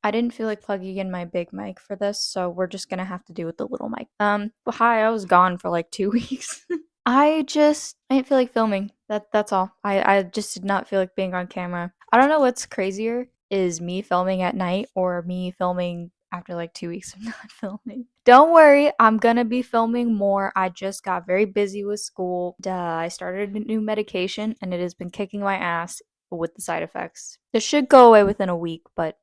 I didn't feel like plugging in my big mic for this, so we're just gonna have to do with the little mic. Well, hi, I was gone for like 2 weeks. I didn't feel like filming. That's all. I just did not feel like being on camera. I don't know what's crazier is me filming at night or me filming after like 2 weeks of not filming. Don't worry, I'm gonna be filming more. I just got very busy with school. I started a new medication and it has been kicking my ass with the side effects. This should go away within a week, but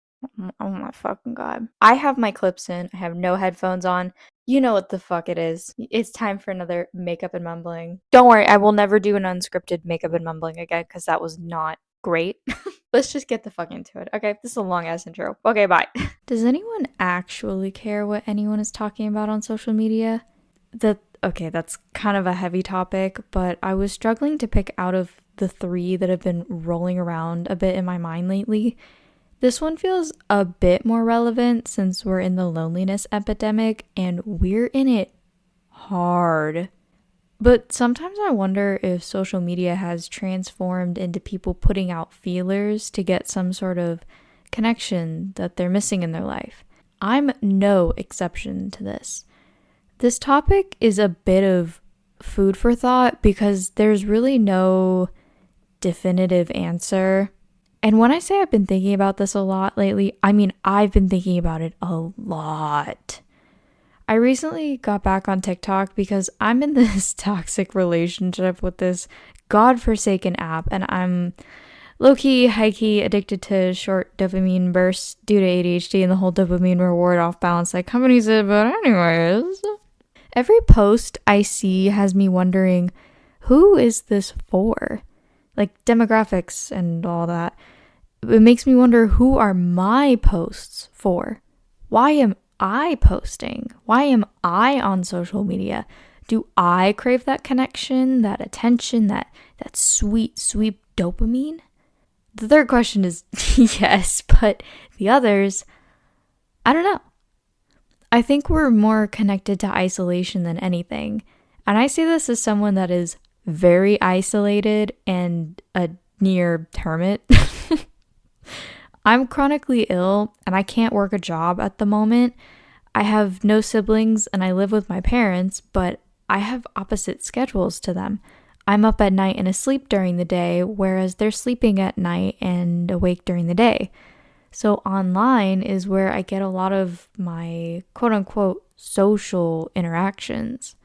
oh my fucking god. I have my clips in. I have no headphones on. You know what the fuck it is. It's time for another makeup and mumbling. Don't worry, I will never do an unscripted makeup and mumbling again because that was not great. Let's just get the fuck into it. Okay, this is a long ass intro. Okay, bye. Does anyone actually care what anyone is talking about on social media? Okay, that's kind of a heavy topic, but I was struggling to pick out of the three that have been rolling around a bit in my mind lately. This one feels a bit more relevant since we're in the loneliness epidemic and we're in it hard. But sometimes I wonder if social media has transformed into people putting out feelers to get some sort of connection that they're missing in their life. I'm no exception to this. This topic is a bit of food for thought because there's really no definitive answer. And when I say I've been thinking about this a lot lately, I mean I've been thinking about it a lot. I recently got back on TikTok because I'm in this toxic relationship with this godforsaken app, and I'm low-key, high-key addicted to short dopamine bursts due to ADHD and the whole dopamine reward off balance like companies said, but anyways. Every post I see has me wondering, who is this for? Like demographics and all that. It makes me wonder, who are my posts for? Why am I posting? Why am I on social media? Do I crave that connection, that attention, that sweet, sweet dopamine? The third question is yes, but the others, I don't know. I think we're more connected to isolation than anything. And I say this as someone that is very isolated and a near hermit. I'm chronically ill and I can't work a job at the moment. I have no siblings and I live with my parents, but I have opposite schedules to them. I'm up at night and asleep during the day, whereas they're sleeping at night and awake during the day. So online is where I get a lot of my quote unquote social interactions.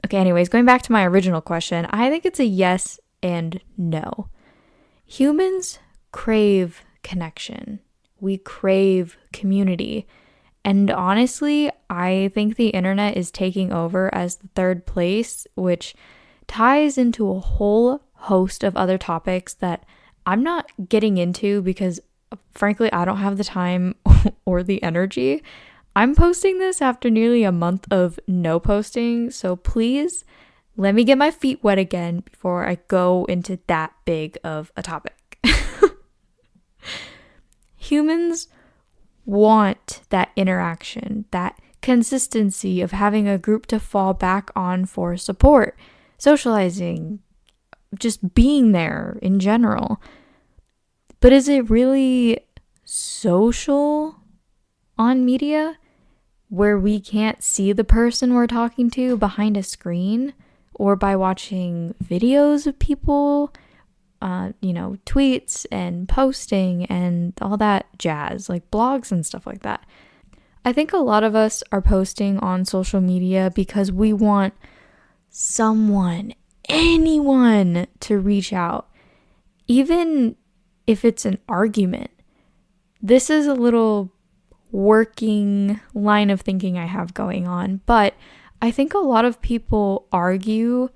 Okay, anyways, going back to my original question, I think it's a yes and no. Humans crave connection. We crave community. And honestly, I think the internet is taking over as the third place, which ties into a whole host of other topics that I'm not getting into because, frankly, I don't have the time or the energy. I'm posting this after nearly a month of no posting, so please let me get my feet wet again before I go into that big of a topic. Humans want that interaction, that consistency of having a group to fall back on for support, socializing, just being there in general. But is it really social on media where we can't see the person we're talking to behind a screen or by watching videos of people? Tweets and posting and all that jazz, like blogs and stuff like that. I think a lot of us are posting on social media because we want someone, anyone to reach out, even if it's an argument. This is a little working line of thinking I have going on, but I think a lot of people argue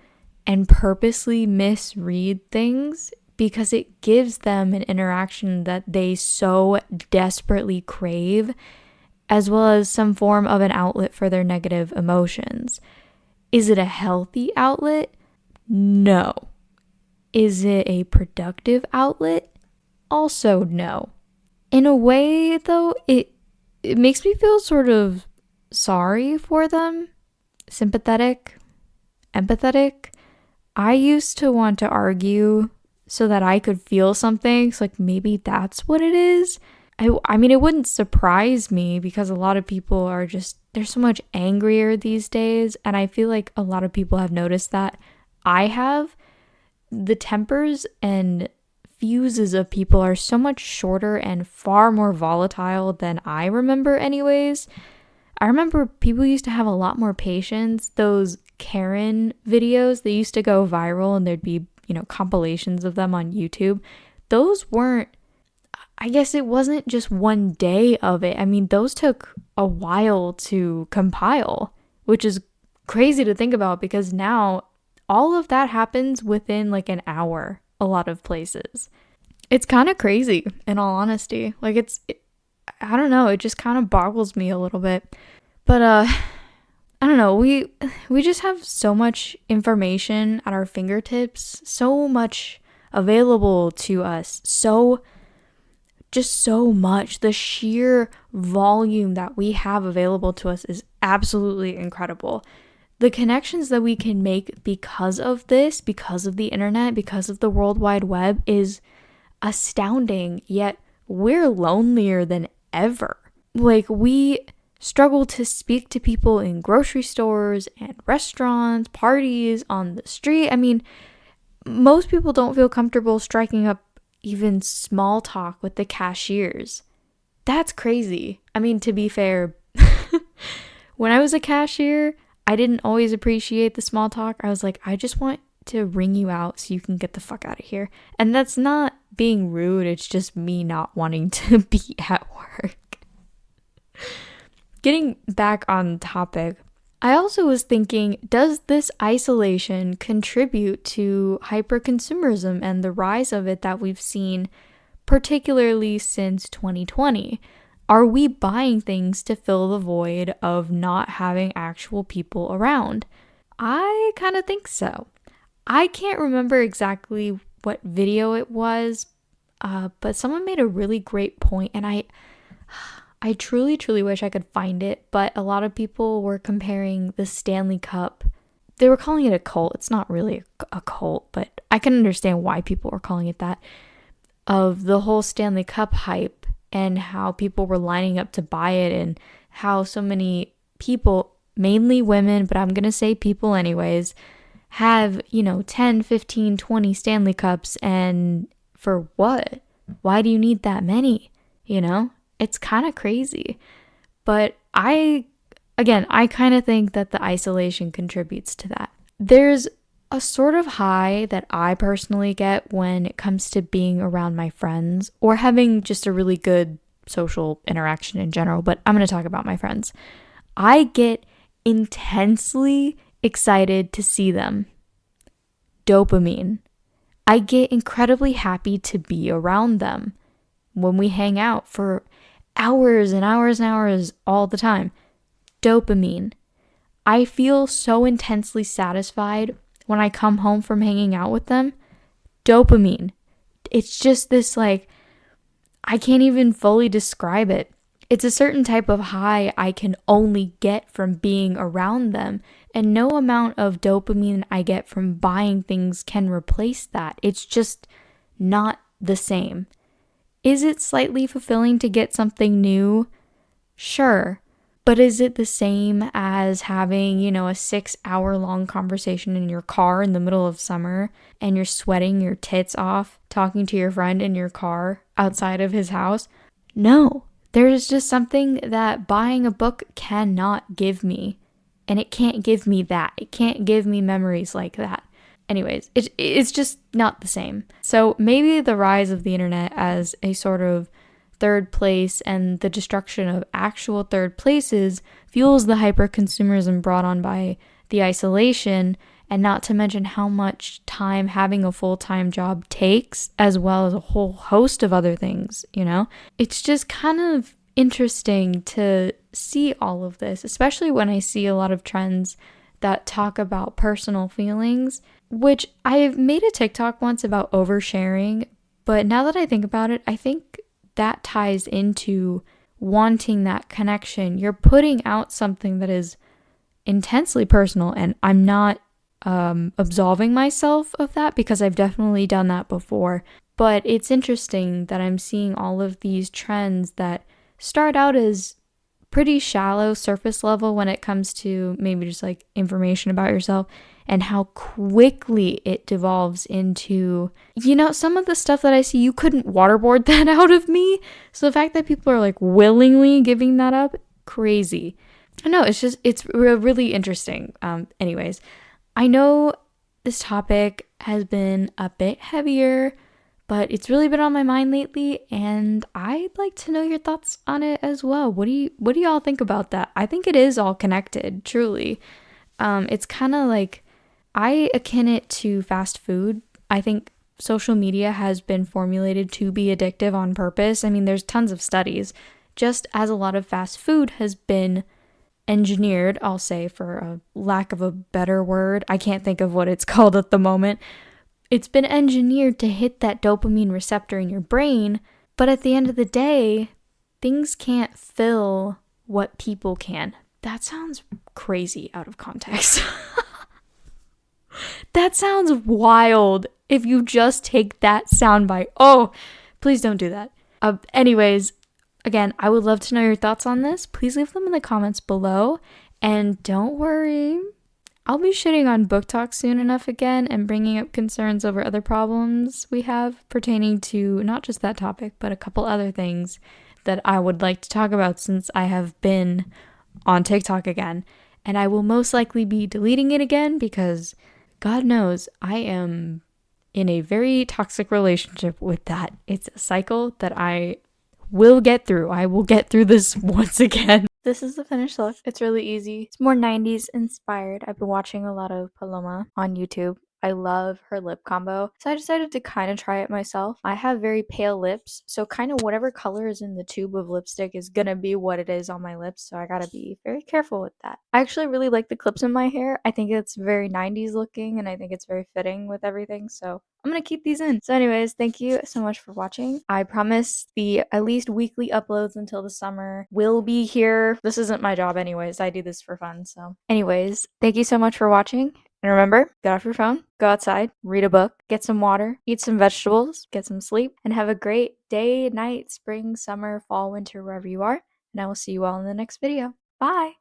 and purposely misread things because it gives them an interaction that they so desperately crave, as well as some form of an outlet for their negative emotions. Is it a healthy outlet? No. Is it a productive outlet? Also no. In a way, though, it makes me feel sort of sorry for them, sympathetic, empathetic. I used to want to argue so that I could feel something. So like maybe that's what it is. I mean, it wouldn't surprise me because a lot of people are just, they're so much angrier these days. And I feel like a lot of people have noticed that. I have. The tempers and fuses of people are so much shorter and far more volatile than I remember, anyways. I remember people used to have a lot more patience. Those Karen videos, they used to go viral and there'd be, compilations of them on YouTube. Those weren't, I guess it wasn't just one day of it. I mean, those took a while to compile, which is crazy to think about because now all of that happens within like an hour, a lot of places. It's kind of crazy, in all honesty. Like, I don't know, it just kind of boggles me a little bit. But, I don't know, we just have so much information at our fingertips, so much available to us, just so much. The sheer volume that we have available to us is absolutely incredible. The connections that we can make because of this, because of the internet, because of the World Wide Web is astounding, yet we're lonelier than ever. Like, we struggle to speak to people in grocery stores and restaurants, parties, on the street. I mean, most people don't feel comfortable striking up even small talk with the cashiers. That's crazy. I mean, to be fair, when I was a cashier, I didn't always appreciate the small talk. I was like, I just want to ring you out so you can get the fuck out of here. And that's not being rude. It's just me not wanting to be at work. Getting back on topic, I also was thinking, does this isolation contribute to hyperconsumerism and the rise of it that we've seen, particularly since 2020? Are we buying things to fill the void of not having actual people around? I kind of think so. I can't remember exactly what video it was, but someone made a really great point, and I truly, truly wish I could find it, but a lot of people were comparing the Stanley Cup. They were calling it a cult. It's not really a cult, but I can understand why people were calling it that, of the whole Stanley Cup hype and how people were lining up to buy it and how so many people, mainly women, but I'm going to say people anyways, have, 10, 15, 20 Stanley Cups, and for what? Why do you need that many? It's kind of crazy. But I kind of think that the isolation contributes to that. There's a sort of high that I personally get when it comes to being around my friends or having just a really good social interaction in general, but I'm going to talk about my friends. I get intensely excited to see them. Dopamine. I get incredibly happy to be around them when we hang out for hours and hours and hours all the time. Dopamine. I feel so intensely satisfied when I come home from hanging out with them. Dopamine. It's just this, like, I can't even fully describe it. It's a certain type of high I can only get from being around them, and no amount of dopamine I get from buying things can replace that. It's just not the same. Is it slightly fulfilling to get something new? Sure. But is it the same as having, a 6-hour-long conversation in your car in the middle of summer and you're sweating your tits off talking to your friend in your car outside of his house? No. There's just something that buying a book cannot give me. And it can't give me that. It can't give me memories like that. Anyways, it's just not the same. So maybe the rise of the internet as a sort of third place and the destruction of actual third places fuels the hyper-consumerism brought on by the isolation, and not to mention how much time having a full-time job takes, as well as a whole host of other things, It's just kind of interesting to see all of this, especially when I see a lot of trends that talk about personal feelings, which I've made a TikTok once about oversharing, but now that I think about it, I think that ties into wanting that connection. You're putting out something that is intensely personal, and I'm not absolving myself of that because I've definitely done that before. But it's interesting that I'm seeing all of these trends that start out as pretty shallow surface level when it comes to maybe just like information about yourself, and how quickly it devolves into, some of the stuff that I see, you couldn't waterboard that out of me. So the fact that people are like willingly giving that up, crazy. I know, it's really interesting. Anyways, I know this topic has been a bit heavier, but it's really been on my mind lately, and I'd like to know your thoughts on it as well. What do y'all think about that? I think it is all connected, truly. It's kind of like, I akin it to fast food. I think social media has been formulated to be addictive on purpose. I mean, there's tons of studies, just as a lot of fast food has been engineered, I'll say, for a lack of a better word. I can't think of what it's called at the moment. It's been engineered to hit that dopamine receptor in your brain, but at the end of the day, things can't fill what people can. That sounds crazy out of context. That sounds wild if you just take that soundbite. Oh, please don't do that. Anyways, again, I would love to know your thoughts on this. Please leave them in the comments below. And don't worry, I'll be shitting on book talk soon enough again and bringing up concerns over other problems we have pertaining to not just that topic, but a couple other things that I would like to talk about since I have been on TikTok again. And I will most likely be deleting it again because God knows I am in a very toxic relationship with that. It's a cycle that I will get through. I will get through this once again. This is the finished look. It's really easy. It's more 90s inspired. I've been watching a lot of Paloma on YouTube. I love her lip combo, so I decided to kind of try it myself. I have very pale lips, so kind of whatever color is in the tube of lipstick is gonna be what it is on my lips, so I gotta be very careful with that. I actually really like the clips in my hair. I think it's very 90s looking, and I think it's very fitting with everything, so I'm gonna keep these in. So anyways, thank you so much for watching. I promise the at least weekly uploads until the summer will be here. This isn't my job anyways. I do this for fun. So anyways, thank you so much for watching. And remember, get off your phone, go outside, read a book, get some water, eat some vegetables, get some sleep, and have a great day, night, spring, summer, fall, winter, wherever you are. And I will see you all in the next video. Bye!